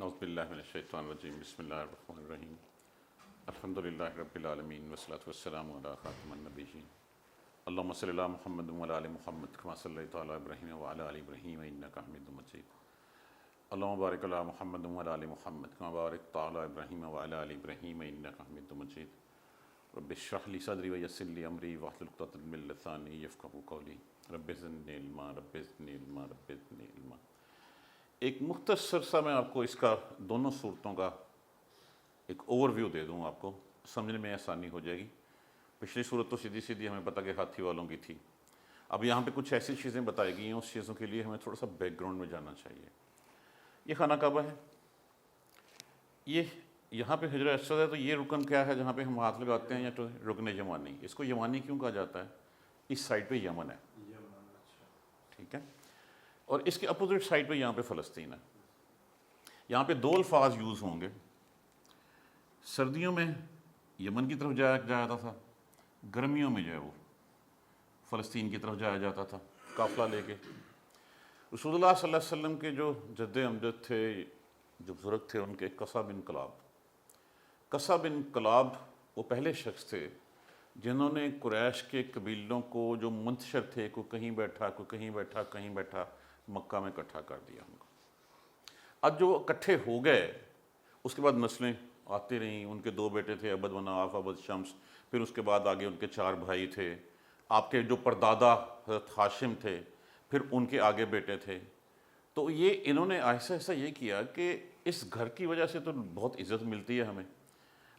اعوذ باللہ من الشیطان الرجیم بسم اللہ الرحمن الرحیم الحمدللہ رب العالمین والصلاة والسلام علی خاتم النبیین اللہم صلی علی محمد وعلی آل محمد کما صلیت علی ابراہیم وعلی آل ابراہیم انک حمید مجید اللہم بارک علی محمد وعلی آل محمد کما بارکت علی ابراہیم وعلی آل ابراہیم انک حمید مجید رب اشرح لی صدری ویسر لی امری واحلل عقدۃ من لسانی یفقہوا قولی رب زدنی علما رب زدنی علما رب زدنی علما۔ ایک مختصر سا میں آپ کو اس کا دونوں صورتوں کا ایک اوور ویو دے دوں، آپ کو سمجھنے میں آسانی ہو جائے گی۔ پچھلی صورت تو سیدھی سیدھی ہمیں پتہ کہ ہاتھی والوں کی تھی، اب یہاں پہ کچھ ایسی چیزیں بتائی گئی ہیں، اس چیزوں کے لیے ہمیں تھوڑا سا بیک گراؤنڈ میں جانا چاہیے۔ یہ خانہ کعبہ ہے، یہ یہاں پہ حجر اسود ہے، تو یہ رکن کیا ہے جہاں پہ ہم ہاتھ لگاتے ہیں، یا تو رکن یمانی۔ اس کو یمانی کیوں کہا جاتا ہے؟ اس سائڈ پہ یمن ہے، ٹھیک ہے، اور اس کے اپوزٹ سائڈ پہ یہاں پہ فلسطین ہے۔ یہاں پہ دو الفاظ یوز ہوں گے، سردیوں میں یمن کی طرف جایا جاتا تھا، گرمیوں میں جو ہے وہ فلسطین کی طرف جایا جاتا تھا قافلہ لے کے۔ رسول اللہ صلی اللہ علیہ وسلم کے جو جد امجد تھے، جو بزرگ تھے، ان کے قصہ بن کلاب وہ پہلے شخص تھے جنہوں نے قریش کے قبیلوں کو جو منتشر تھے، کوئی کہیں بیٹھا کوئی کہیں بیٹھا کہیں بیٹھا، مکہ میں اکٹھا کر دیا ان کو۔ اب جو اکٹھے ہو گئے، اس کے بعد نسلیں آتی رہیں۔ ان کے دو بیٹے تھے، عبد مناف عبد شمس، پھر اس کے بعد آگے ان کے 4 بھائی تھے، آپ کے جو پردادا حضرت ہاشم تھے، پھر ان کے آگے بیٹے تھے۔ تو یہ انہوں نے آہستہ آہستہ یہ کیا کہ اس گھر کی وجہ سے تو بہت عزت ملتی ہے ہمیں۔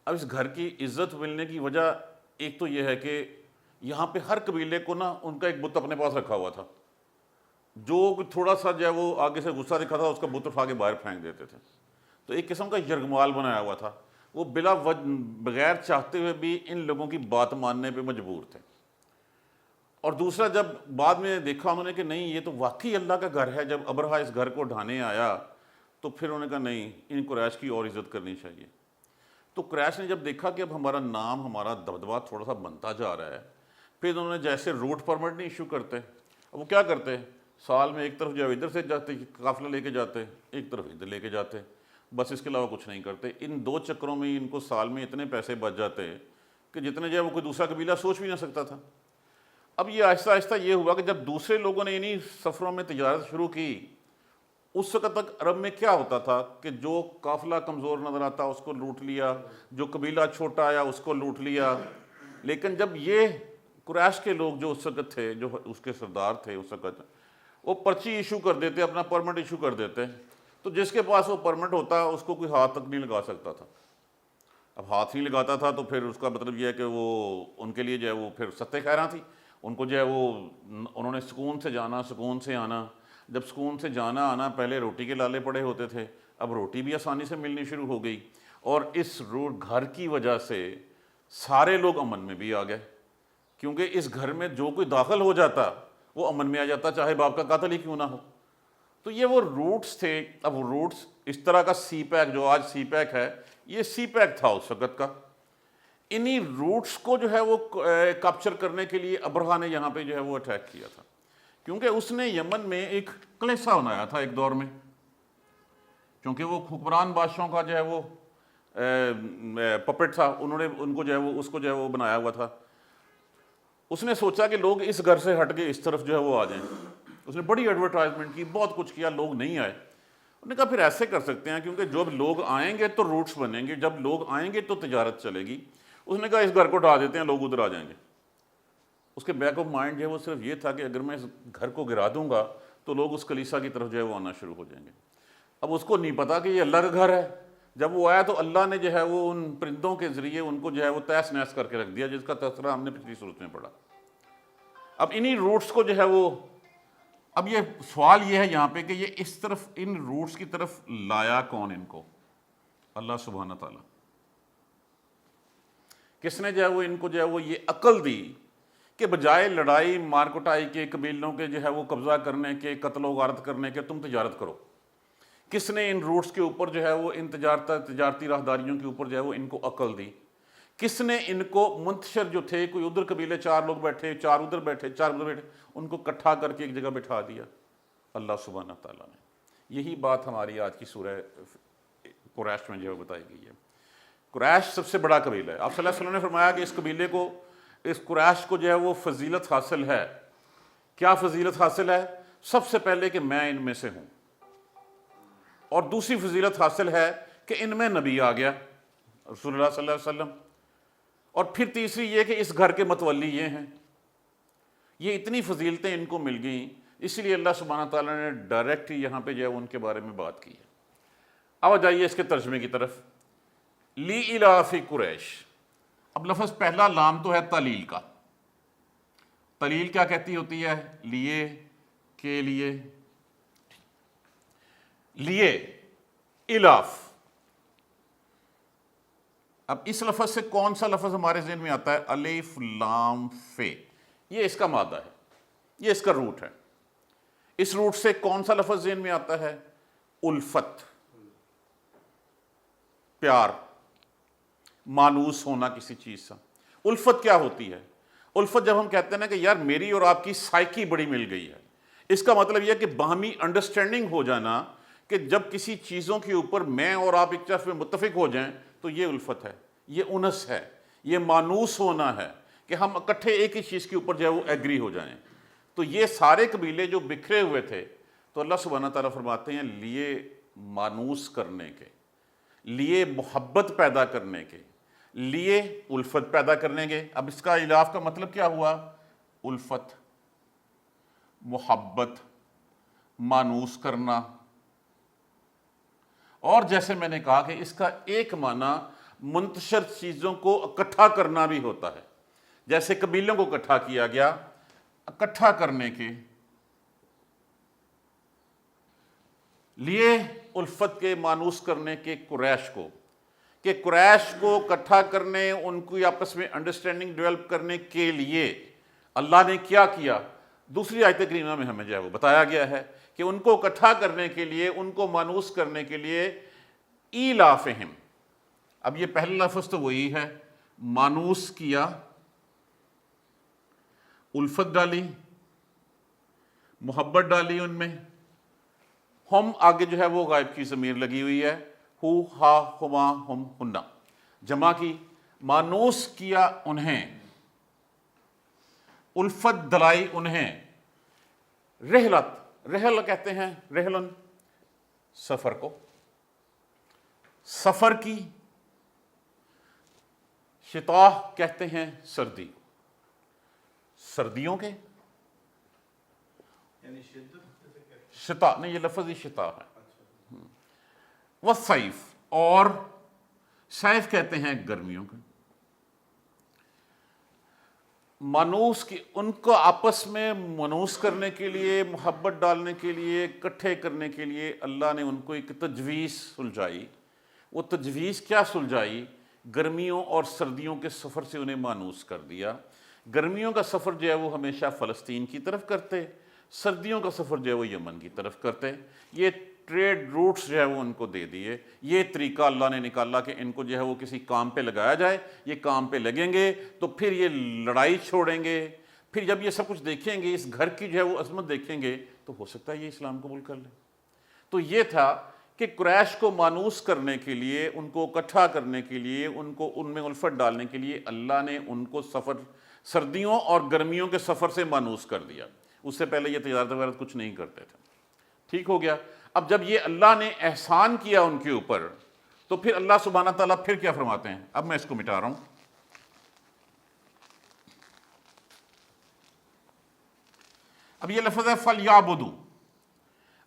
اب اس گھر کی عزت ملنے کی وجہ ایک تو یہ ہے کہ یہاں پہ ہر قبیلے کو نا ان کا ایک بت اپنے پاس رکھا ہوا تھا، جو تھوڑا سا جو ہے وہ آگے سے غصہ دکھا تھا، اس کا بت اٹھا کے باہر پھینک دیتے تھے۔ تو ایک قسم کا یرغمال بنایا ہوا تھا، وہ بغیر چاہتے ہوئے بھی ان لوگوں کی بات ماننے پہ مجبور تھے۔ اور دوسرا، جب بعد میں دیکھا انہوں نے کہ نہیں، یہ تو واقعی اللہ کا گھر ہے، جب ابرہا اس گھر کو ڈھانے آیا تو پھر انہوں نے کہا نہیں، ان قریش کی اور عزت کرنی چاہیے۔ تو قریش نے جب دیکھا کہ اب ہمارا نام، ہمارا دبدبہ تھوڑا سا بنتا جا رہا ہے، پھر انہوں نے جیسے روٹ پرمٹ نہیں ایشو کرتے، اب وہ کیا کرتے، سال میں ایک طرف جو ادھر سے جاتے قافلہ لے کے جاتے، ایک طرف ادھر لے کے جاتے، بس اس کے علاوہ کچھ نہیں کرتے۔ ان 2 چکروں میں ان کو سال میں اتنے پیسے بچ جاتے کہ جتنے جو ہے وہ کوئی دوسرا قبیلہ سوچ بھی نہ سکتا تھا۔ اب یہ آہستہ آہستہ یہ ہوا کہ جب دوسرے لوگوں نے انہی سفروں میں تجارت شروع کی، اس وقت تک عرب میں کیا ہوتا تھا کہ جو قافلہ کمزور نظر آتا اس کو لوٹ لیا، جو قبیلہ چھوٹا آیا اس کو لوٹ لیا۔ لیکن جب یہ قریش کے لوگ جو اس وقت تھے، جو اس کے سردار تھے اس وقت، وہ پرچی ایشو کر دیتے، اپنا پرمٹ ایشو کر دیتے، تو جس کے پاس وہ پرمٹ ہوتا اس کو کوئی ہاتھ تک نہیں لگا سکتا تھا۔ اب ہاتھ نہیں لگاتا تھا تو پھر اس کا مطلب یہ ہے کہ وہ ان کے لیے جو ہے وہ پھر ستہ خیراں تھی، ان کو جو ہے وہ انہوں نے سکون سے جانا، سکون سے آنا۔ جب سکون سے جانا آنا، پہلے روٹی کے لالے پڑے ہوتے تھے، اب روٹی بھی آسانی سے ملنی شروع ہو گئی، اور اس گھر کی وجہ سے سارے لوگ امن میں بھی آ گئے، کیونکہ اس گھر میں جو کوئی داخل ہو جاتا وہ امن میں آ جاتا، چاہے باپ کا قاتل ہی کیوں نہ ہو۔ تو یہ وہ روٹس تھے۔ اب وہ روٹس اس طرح کا سی پیک، جو آج سی پیک ہے، یہ سی پیک تھا اس وقت کا۔ انہی روٹس کو جو ہے وہ کیپچر کرنے کے لیے ابرہا نے یہاں پہ جو ہے وہ اٹیک کیا تھا، کیونکہ اس نے یمن میں ایک کلیسا بنایا تھا ایک دور میں، کیونکہ وہ حکمران بادشاہوں کا جو ہے وہ پپٹ تھا، انہوں نے ان کو جو ہے وہ اس کو جو ہے وہ بنایا ہوا تھا۔ اس نے سوچا کہ لوگ اس گھر سے ہٹ کے اس طرف جو ہے وہ آ جائیں۔ اس نے بڑی ایڈورٹائزمنٹ کی، بہت کچھ کیا، لوگ نہیں آئے۔ انہوں نے کہا پھر ایسے کر سکتے ہیں، کیونکہ جب لوگ آئیں گے تو روٹس بنیں گے، جب لوگ آئیں گے تو تجارت چلے گی۔ اس نے کہا اس گھر کو ڈھا دیتے ہیں، لوگ ادھر آ جائیں گے۔ اس کے بیک آف مائنڈ جو ہے وہ صرف یہ تھا کہ اگر میں اس گھر کو گرا دوں گا تو لوگ اس کلیسا کی طرف جو ہے وہ آنا شروع ہو جائیں گے۔ اب اس کو نہیں پتا کہ یہ اللہ کا گھر ہے۔ جب وہ آیا تو اللہ نے جو ہے وہ ان پرندوں کے ذریعے ان کو جو ہے وہ تیس نیس کر کے رکھ دیا، جس کا تذکرہ ہم نے پچھلی صورت میں پڑھا۔ اب انہی روٹس کو جو ہے وہ، اب یہ سوال یہ ہے یہاں پہ کہ یہ اس طرف ان روٹس کی طرف لایا کون ان کو؟ اللہ سبحانہ تعالیٰ۔ کس نے جو ہے وہ ان کو جو ہے وہ یہ عقل دی کہ بجائے لڑائی مار کٹائی کے، قبیلوں کے جو ہے وہ قبضہ کرنے کے، قتل و غارت کرنے کے، تم تجارت کرو۔ کس نے ان روٹس کے اوپر جو ہے وہ ان تجارتی راہداریوں کے اوپر جو ہے وہ ان کو عقل دی؟ کس نے ان کو منتشر جو تھے، کوئی ادھر قبیلے 4 لوگ بیٹھے، 4 ادھر بیٹھے، 4 ادھر بیٹھے، ان کو اکٹھا کر کے ایک جگہ بٹھا دیا؟ اللہ سبحانہ تعالیٰ نے۔ یہی بات ہماری آج کی سورہ قریش میں جو ہے بتائی گئی ہے۔ قریش سب سے بڑا قبیلہ ہے۔ آپ صلی اللہ علیہ وسلم نے فرمایا کہ اس قبیلے کو، اس قریش کو جو ہے وہ فضیلت حاصل ہے۔ کیا فضیلت حاصل ہے؟ سب سے پہلے کہ میں ان میں سے ہوں، اور دوسری فضیلت حاصل ہے کہ ان میں نبی آ گیا رسول اللہ صلی اللہ علیہ وسلم، اور پھر تیسری یہ کہ اس گھر کے متولی یہ ہیں۔ یہ اتنی فضیلتیں ان کو مل گئیں، اس لیے اللہ سبحانہ تعالیٰ نے ڈائریکٹ یہاں پہ جو ہے ان کے بارے میں بات کی ہے۔ اب جائیے اس کے ترجمے کی طرف۔ لی الاف قریش، اب لفظ پہلا لام تو ہے تعلیل کا۔ تعلیل کیا کہتی ہوتی ہے؟ لیے، کے لیے، لیے، الاف۔ اب اس لفظ سے کون سا لفظ ہمارے ذہن میں آتا ہے؟ الف لام فے، یہ اس کا مادہ ہے، یہ اس کا روٹ ہے۔ اس روٹ سے کون سا لفظ ذہن میں آتا ہے؟ الفت، پیار، مانوس ہونا کسی چیز سے۔ الفت کیا ہوتی ہے؟ الفت جب ہم کہتے ہیں نا کہ یار میری اور آپ کی سائیکی بڑی مل گئی ہے، اس کا مطلب یہ کہ باہمی انڈرسٹینڈنگ ہو جانا، کہ جب کسی چیزوں کے اوپر میں اور آپ ایک طرف میں متفق ہو جائیں تو یہ الفت ہے، یہ انس ہے، یہ مانوس ہونا ہے کہ ہم اکٹھے ایک ہی چیز کے اوپر جو ہے وہ ایگری ہو جائیں۔ تو یہ سارے قبیلے جو بکھرے ہوئے تھے، تو اللہ سبحانہ تعالیٰ فرماتے ہیں لیے مانوس کرنے کے، لیے محبت پیدا کرنے کے، لیے الفت پیدا کرنے کے۔ اب اس کا الاف کا مطلب کیا ہوا؟ الفت، محبت، مانوس کرنا۔ اور جیسے میں نے کہا کہ اس کا ایک معنی منتشر چیزوں کو اکٹھا کرنا بھی ہوتا ہے، جیسے قبیلوں کو اکٹھا کیا گیا، اکٹھا کرنے کے لیے الفت کے، مانوس کرنے کے قریش کو، کہ قریش کو اکٹھا کرنے، ان کی آپس میں انڈرسٹینڈنگ ڈیولپ کرنے کے لیے اللہ نے کیا کیا؟ دوسری آیت کریمہ میں ہمیں جو ہے وہ بتایا گیا ہے کہ ان کو اکٹھا کرنے کے لیے، ان کو مانوس کرنے کے لیے ایلافہم۔ اب یہ پہلا لفظ تو وہی ہے، مانوس کیا، الفت ڈالی، محبت ڈالی ان میں۔ ہم آگے جو ہے وہ غائب کی ضمیر لگی ہوئی ہے، ہو، ہا، ہما، ہم، ہنہ، جمع کی، مانوس کیا انہیں، الفت دلائی انہیں۔ رحلت، رحل کہتے ہیں، رحلن سفر کو، سفر کی، شتاء کہتے ہیں سردی، سردیوں کے، شتاء نہیں، یہ لفظ ہی شتاء ہے۔ والصیف، اور صیف کہتے ہیں گرمیوں کے۔ مانوس کی، ان کو آپس میں مانوس کرنے کے لیے، محبت ڈالنے کے لیے، اکٹھے کرنے کے لیے اللہ نے ان کو ایک تجویز سلجھائی۔ وہ تجویز کیا سلجھائی؟ گرمیوں اور سردیوں کے سفر سے انہیں مانوس کر دیا۔ گرمیوں کا سفر جو ہے وہ ہمیشہ فلسطین کی طرف کرتے، سردیوں کا سفر جو ہے وہ یمن کی طرف کرتے۔ یہ ٹریڈ روٹس جو ہے وہ ان کو دے دیے، یہ طریقہ اللہ نے نکالا کہ ان کو جو ہے وہ کسی کام پہ لگایا جائے، یہ کام پہ لگیں گے تو پھر یہ لڑائی چھوڑیں گے، پھر جب یہ سب کچھ دیکھیں گے، اس گھر کی جو ہے وہ عظمت دیکھیں گے، تو ہو سکتا ہے یہ اسلام قبول کر لیں۔ تو یہ تھا کہ قریش کو مانوس کرنے کے لیے، ان کو اکٹھا کرنے کے لیے، ان کو ان میں الفت ڈالنے کے لیے اللہ نے ان کو سفر، سردیوں اور گرمیوں کے سفر سے مانوس کر دیا۔ اس سے پہلے یہ تجارت وغیرہ کچھ نہیں کرتے تھے۔ ٹھیک ہو گیا؟ اب جب یہ اللہ نے احسان کیا ان کے اوپر، تو پھر اللہ سبحانہ تعالیٰ پھر کیا فرماتے ہیں؟ اب میں اس کو مٹا رہا ہوں۔ اب یہ لفظ ہے فَلْيَعْبُدُوا۔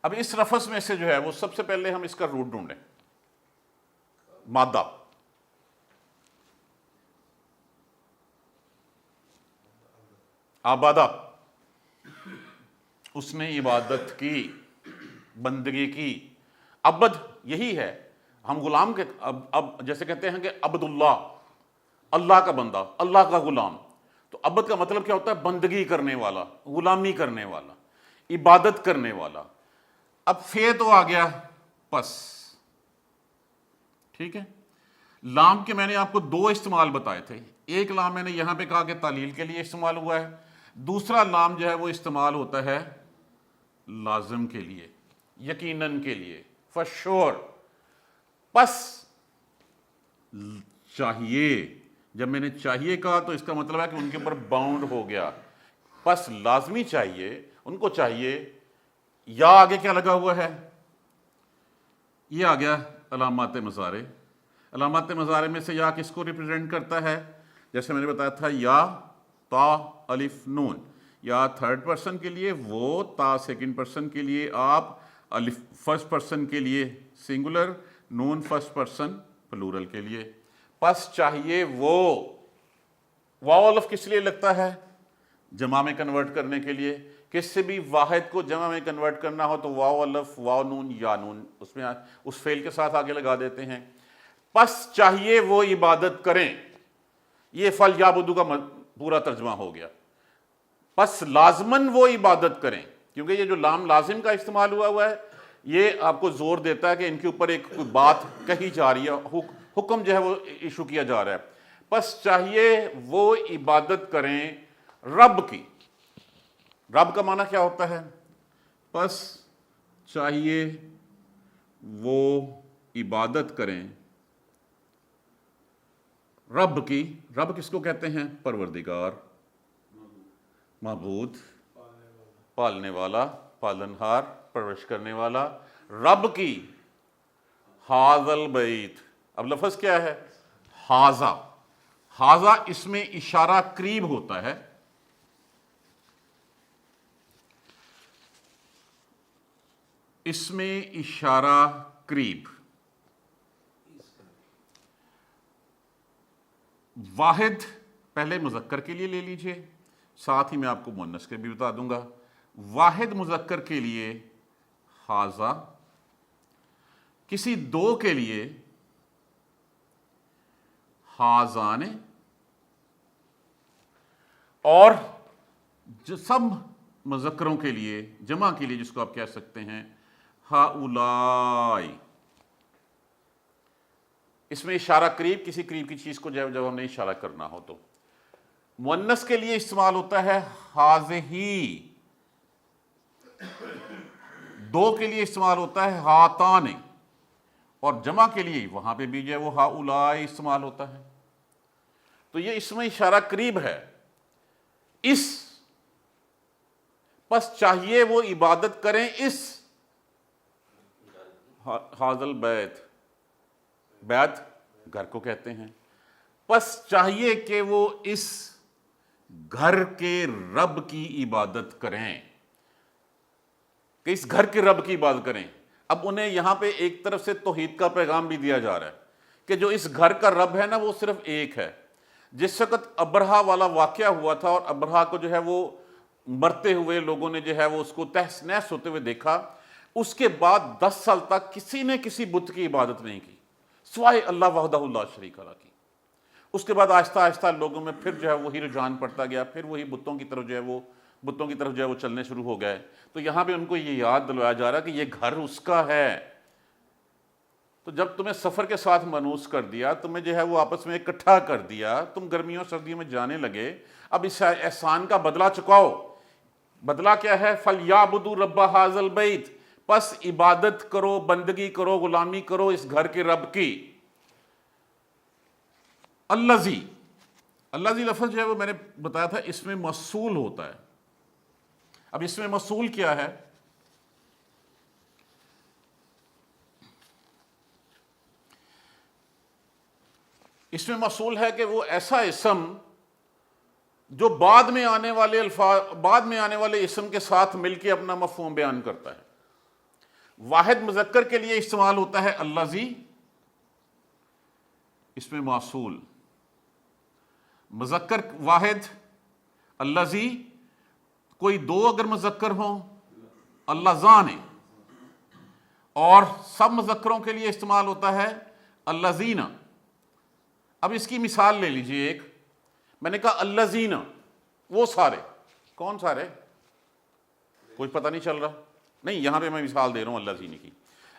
اب اس لفظ میں سے جو ہے وہ سب سے پہلے ہم اس کا روٹ ڈھونڈیں، مادہ۔ آبادہ، اس نے عبادت کی، بندگی کی۔ عبد یہی ہے، ہم غلام کے، اب جیسے کہتے ہیں کہ عبد اللہ، اللہ کا بندہ، اللہ کا غلام۔ تو عبد کا مطلب کیا ہوتا ہے؟ بندگی کرنے والا، غلامی کرنے والا، عبادت کرنے والا۔ اب فے تو آ گیا پس، ٹھیک ہے۔ لام کے میں نے آپ کو دو استعمال بتائے تھے، ایک لام میں نے یہاں پہ کہا کہ تعلیل کے لیے استعمال ہوا ہے، دوسرا لام جو ہے وہ استعمال ہوتا ہے لازم کے لیے، یقیناً کے لیے، for sure۔ پس چاہیے، جب میں نے چاہیے کہا تو اس کا مطلب ہے کہ ان کے اوپر باؤنڈ ہو گیا. پس لازمی چاہیے، ان کو چاہیے. یا آگے کیا لگا ہوا ہے؟ یہ آ گیا علامات مضارع. علامات مضارع میں سے یا کس کو ریپرزینٹ کرتا ہے؟ جیسے میں نے بتایا تھا، یا، تا، الف، نون. یا تھرڈ پرسن کے لیے وہ، تا سیکنڈ پرسن کے لیے آپ، الف فرسٹ پرسن کے لیے سنگولر، نون فرسٹ پرسن پلورل کے لیے. پس چاہیے وہ. واو الف کس لیے لگتا ہے؟ جمع میں کنورٹ کرنے کے لیے. کس سے بھی واحد کو جمع میں کنورٹ کرنا ہو تو واو الف، واو نون، یا نون اس میں اس فعل کے ساتھ آگے لگا دیتے ہیں. پس چاہیے وہ عبادت کریں. یہ فل یعبدو کا پورا ترجمہ ہو گیا. پس لازماً وہ عبادت کریں، کیونکہ یہ جو لام لازم کا استعمال ہوا ہے یہ آپ کو زور دیتا ہے کہ ان کے اوپر ایک کوئی بات کہی جا رہی ہے، حکم جو ہے وہ ایشو کیا جا رہا ہے. پس چاہیے وہ عبادت کریں رب کی. رب کا معنی کیا ہوتا ہے؟ پس چاہیے وہ عبادت کریں رب کی. رب کس کو کہتے ہیں؟ پروردگار، معبود، پالنے والا، پالنہار، پرورش کرنے والا. رب کی. ھذا البیت. اب لفظ کیا ہے؟ ھذا. ھذا اس میں اشارہ قریب ہوتا ہے. اس میں اشارہ قریب. واحد پہلے مذکر کے لیے لے لیجئے، ساتھ ہی میں آپ کو مؤنث کے بھی بتا دوں گا. واحد مذکر کے لیے ھذا، کسی دو کے لیے ھذان، اور جو سب مذکروں کے لیے جمع کے لیے جس کو آپ کہہ سکتے ہیں ہؤلاء. اس میں اشارہ قریب، کسی قریب کی چیز کو جب ہم نے اشارہ کرنا ہو تو. مؤنث کے لیے استعمال ہوتا ہے ھذہ. دو کے لیے استعمال ہوتا ہے ھاتان، اور جمع کے لیے وہاں پہ بھی جو ہے وہ ہؤلاء استعمال ہوتا ہے. تو یہ اس میں اشارہ قریب ہے. اس. پس چاہیے وہ عبادت کریں اس ھذا البیت. بیت گھر کو کہتے ہیں. پس چاہیے کہ وہ اس گھر کے رب کی عبادت کریں، کہ اس گھر کے رب کی عبادت کریں. اب انہیں یہاں پہ ایک طرف سے توحید کا پیغام بھی دیا جا رہا ہے کہ جو اس گھر کا رب ہے نا وہ صرف ایک ہے. جس وقت ابرہہ والا واقعہ ہوا تھا اور ابرہہ کو جو ہے وہ مرتے ہوئے لوگوں نے جو ہے وہ اس کو تہس نہس ہوتے ہوئے دیکھا، اس کے بعد 10 سال تک کسی نے کسی بت کی عبادت نہیں کی سوائے اللہ وحدہ لا شریک لہ کی. اس کے بعد آہستہ آہستہ لوگوں میں پھر جو ہے وہی رجحان پڑتا گیا، پھر وہی بتوں کی طرف جو ہے وہ چلنے شروع ہو گئے. تو یہاں پہ ان کو یہ یاد دلوایا جا رہا ہے کہ یہ گھر اس کا ہے. تو جب تمہیں سفر کے ساتھ مانوس کر دیا، تمہیں جو ہے وہ آپس میں اکٹھا کر دیا، تم گرمیوں سردیوں میں جانے لگے، اب اس احسان کا بدلہ چکاؤ. بدلہ کیا ہے؟ فَلْيَعْبُدُوا رَبَّ هَذَا الْبَيْتِ. پس عبادت کرو، بندگی کرو، غلامی کرو اس گھر کے رب کی. الذی. الذی لفظ جو ہے وہ میں نے بتایا تھا اس میں موصول ہوتا ہے. اب اس میں موصول کیا ہے؟ اس میں موصول ہے کہ وہ ایسا اسم جو بعد میں آنے والے اسم کے ساتھ مل کے اپنا مفہوم بیان کرتا ہے. واحد مذکر کے لیے استعمال ہوتا ہے الذی، اس میں موصول. مذکر واحد الذی، کوئی دو اگر مذکر ہوں اللذان، اور سب مذکروں کے لیے استعمال ہوتا ہے الذین. اب اس کی مثال لے لیجئے. ایک میں نے کہا الذین، وہ سارے. کون سارے؟ کوئی پتہ نہیں چل رہا. نہیں، یہاں پہ میں مثال دے رہا ہوں الذین کی.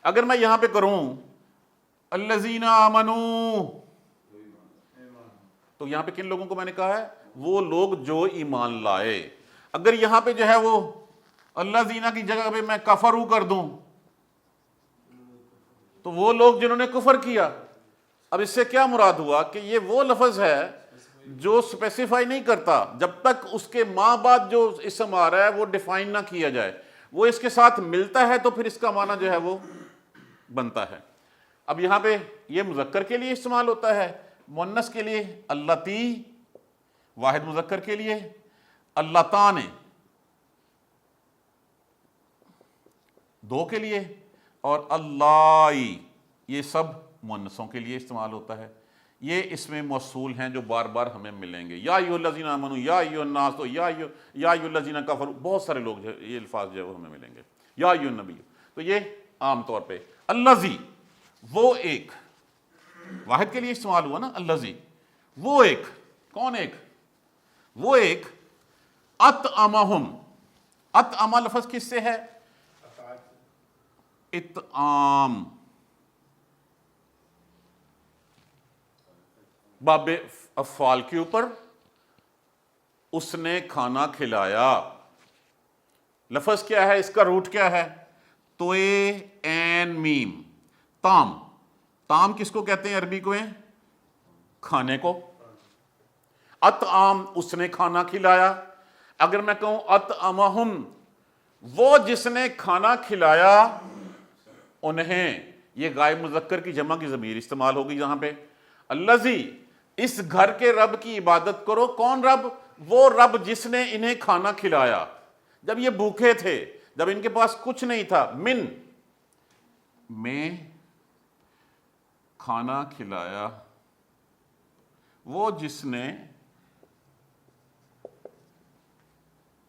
اگر میں یہاں پہ کروں الذین آمنوا، تو یہاں پہ کن لوگوں کو میں نے کہا ہے؟ وہ لوگ جو ایمان لائے. اگر یہاں پہ جو ہے وہ الذین کی جگہ پہ میں کفروا کر دوں تو وہ لوگ جنہوں نے کفر کیا، اب اس سے کیا مراد ہوا کہ یہ وہ لفظ ہے جو سپیسیفائی نہیں کرتا جب تک اس کے ماں بعد جو اسم آ رہا ہے وہ ڈیفائن نہ کیا جائے، وہ اس کے ساتھ ملتا ہے تو پھر اس کا معنی جو ہے وہ بنتا ہے۔ اب یہاں پہ یہ مذکر کے لیے استعمال ہوتا ہے، مؤنث کے لیے اللتی، واحد مذکر کے لیے اللتان، دو کے لیے، اور اللائی یہ سب مؤنثوں کے لیے استعمال ہوتا ہے۔ یہ اس میں موصول ہیں جو بار بار ہمیں ملیں گے، یا ایھا الذین آمنوا، یا ایھا الناس، تو یا ایھا الذین کفروا، بہت سارے لوگ جو یہ الفاظ جو ہے وہ ہمیں ملیں گے، یا ایھا النبی، تو یہ عام طور پہ الذی، وہ ایک، واحد کے لیے استعمال ہوا نا الذی، وہ ایک، کون ایک؟ وہ ایک اطعمہم، اطعم لفظ کس سے ہے؟ اطعام، باب افعال کے اوپر اس نے کھانا کھلایا، لفظ کیا ہے؟ اس کا روٹ کیا ہے؟ توئے این میم، تام، تام کس کو کہتے ہیں عربی کو ہیں؟ کھانے کو۔ اطعام اس نے کھانا کھلایا، اگر میں کہوں اطعمہم وہ جس نے کھانا کھلایا انہیں، یہ غائب مذکر کی جمع کی ضمیر استعمال ہوگی یہاں پہ۔ الذی، اس گھر کے رب کی عبادت کرو، کون رب؟ وہ رب جس نے انہیں کھانا کھلایا جب یہ بھوکے تھے، جب ان کے پاس کچھ نہیں تھا، من میں کھانا کھلایا، وہ جس نے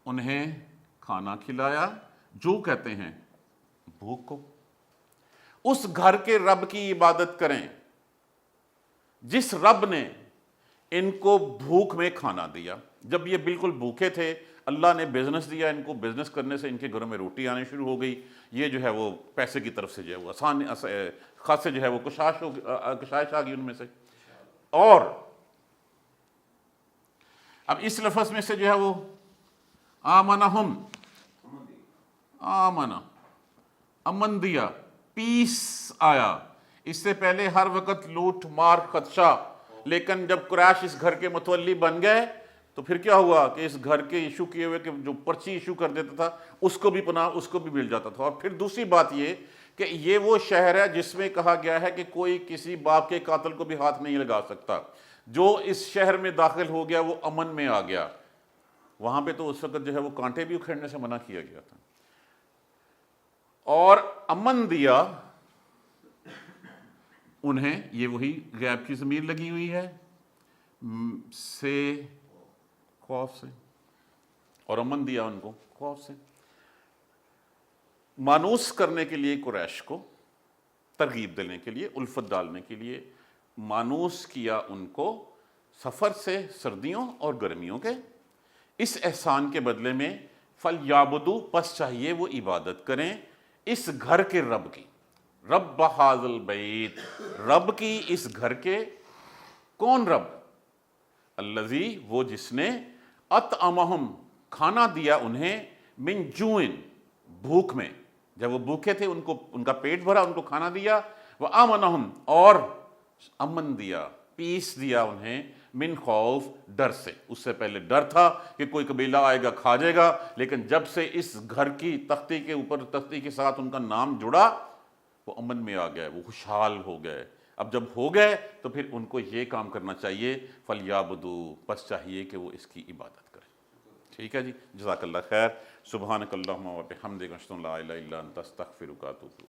انہیں کھانا کھلایا، جو کہتے ہیں بھوک کو۔ اس گھر کے رب کی عبادت کریں جس رب نے ان کو بھوک میں کھانا دیا، جب یہ بالکل بھوکے تھے اللہ نے بزنس دیا ان کو، بزنس کرنے سے ان کے گھروں میں روٹی آنے شروع ہو گئی، یہ جو ہے وہ پیسے کی طرف سے جو ہے وہ آسان خاصے جو ہے وہ کشائش آ گئی ان میں سے۔ اور اب اس لفظ میں سے جو ہے وہ آمنہم، آمنہ، امن دیا، پیس آیا۔ اس سے پہلے ہر وقت لوٹ مار خدشہ، لیکن جب قریش اس گھر کے متولی بن گئے تو پھر کیا ہوا کہ اس گھر کے ایشو کیے ہوئے کہ جو پرچی ایشو کر دیتا تھا اس کو بھی پناہ، اس کو بھی مل جاتا تھا۔ اور پھر دوسری بات یہ کہ یہ وہ شہر ہے جس میں کہا گیا ہے کہ کوئی کسی باپ کے قاتل کو بھی ہاتھ نہیں لگا سکتا، جو اس شہر میں داخل ہو گیا وہ امن میں آ گیا۔ وہاں پہ تو اس وقت جو ہے وہ کانٹے بھی اکھیڑنے سے منع کیا گیا تھا۔ اور امن دیا انہیں، یہ وہی غیب کی ضمیر لگی ہوئی ہے، سے خوف سے، اور امن دیا ان کو خوف سے، مانوس کرنے کے لیے قریش کو، ترغیب دینے کے لیے، الفت ڈالنے کے لیے مانوس کیا ان کو سفر سے، سردیوں اور گرمیوں کے۔ اس احسان کے بدلے میں فَلْيَعْبُدُوا، پس چاہیے وہ عبادت کریں اس گھر کے رب کی، رب ھذا البیت، رب کی اس گھر کے۔ کون رب؟ الذی، وہ جس نے اطعمہم کھانا دیا انہیں، من جوع، بھوک میں، جب وہ بھوکے تھے ان کو ان کا پیٹ بھرا، ان کو کھانا دیا، وآمنہم، اور امن دیا، پیس دیا انہیں، من خوف، ڈر سے۔ اس سے پہلے ڈر تھا کہ کوئی قبیلہ آئے گا کھا جائے گا، لیکن جب سے اس گھر کی تختی کے اوپر، تختی کے ساتھ ان کا نام جڑا، وہ امن میں آ گئے، وہ خوشحال ہو گئے۔ اب جب ہو گئے تو پھر ان کو یہ کام کرنا چاہیے، فَلْيَعْبُدُوا، پس چاہیے کہ وہ اس کی عبادت کریں۔ ٹھیک ہے جی، جزاک اللہ خیر۔ سبحانک اللہم و بحمدک، اشہد ان لا الہ الا انت، استغفرک و اتوب الیک۔